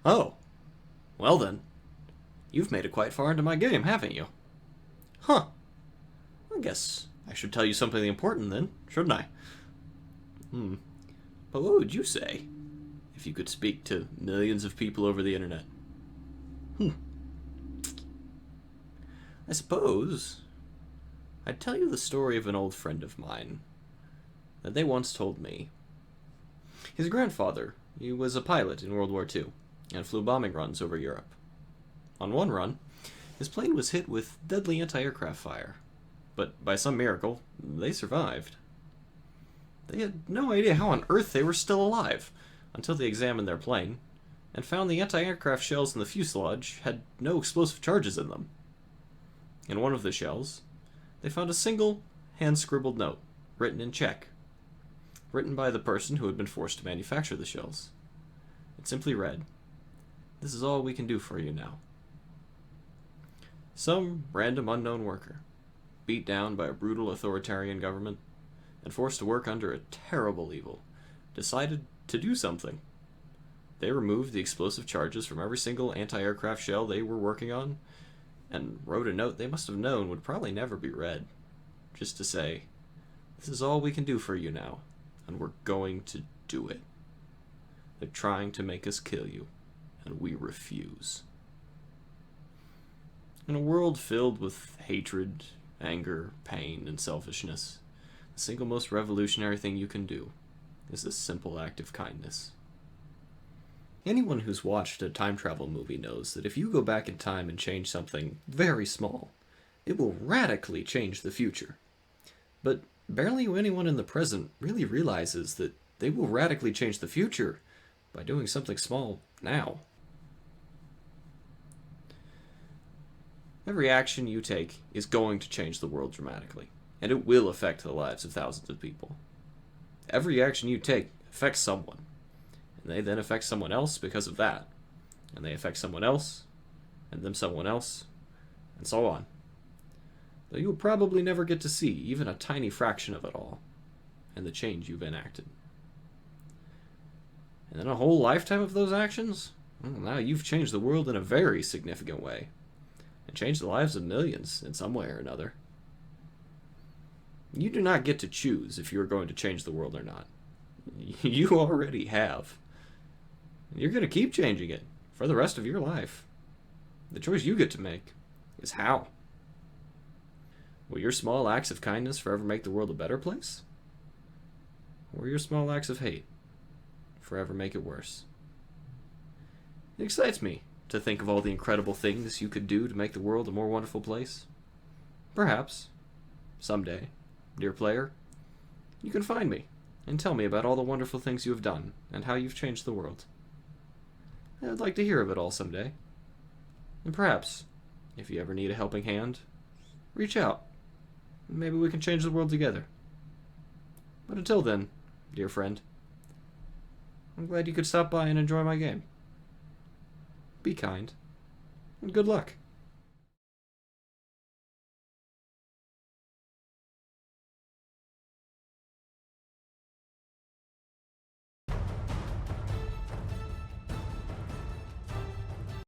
Oh, well then. You've made it quite far into my game, haven't you? Huh. I guess I should tell you something important then, shouldn't I? Hmm. But what would you say if you could speak to millions of people over the internet? Hmm. I suppose I'd tell you the story of an old friend of mine that they once told me. His grandfather, he was a pilot in World War II and flew bombing runs over Europe. On one run, his plane was hit with deadly anti-aircraft fire, but by some miracle, they survived. They had no idea how on earth they were still alive until they examined their plane and found the anti-aircraft shells in the fuselage had no explosive charges in them. In one of the shells, they found a single hand-scribbled note written in Czech, written by the person who had been forced to manufacture the shells. It simply read, "This is all we can do for you now." Some random unknown worker, beat down by a brutal authoritarian government and forced to work under a terrible evil, decided to do something. They removed the explosive charges from every single anti-aircraft shell they were working on and wrote a note they must have known would probably never be read, just to say, "This is all we can do for you now, and we're going to do it. They're trying to make us kill you, and we refuse." In a world filled with hatred, anger, pain, and selfishness, the single most revolutionary thing you can do is this simple act of kindness. Anyone who's watched a time travel movie knows that if you go back in time and change something very small, it will radically change the future. But barely anyone in the present really realizes that they will radically change the future by doing something small now. Every action you take is going to change the world dramatically, and it will affect the lives of thousands of people. Every action you take affects someone, and they then affect someone else because of that, and they affect someone else, and then someone else, and so on. Though you'll probably never get to see even a tiny fraction of it all, and the change you've enacted. And then a whole lifetime of those actions? Well, now you've changed the world in a very significant way, and changed the lives of millions in some way or another. You do not get to choose if you are going to change the world or not. You already have. You're going to keep changing it for the rest of your life. The choice you get to make is how. Will your small acts of kindness forever make the world a better place? Or will your small acts of hate forever make it worse? It excites me to think of all the incredible things you could do to make the world a more wonderful place. Perhaps, someday, dear player, you can find me and tell me about all the wonderful things you have done and how you've changed the world. I'd like to hear of it all someday. And perhaps, if you ever need a helping hand, reach out. Maybe we can change the world together. But until then, dear friend, I'm glad you could stop by and enjoy my game. Be kind, and good luck.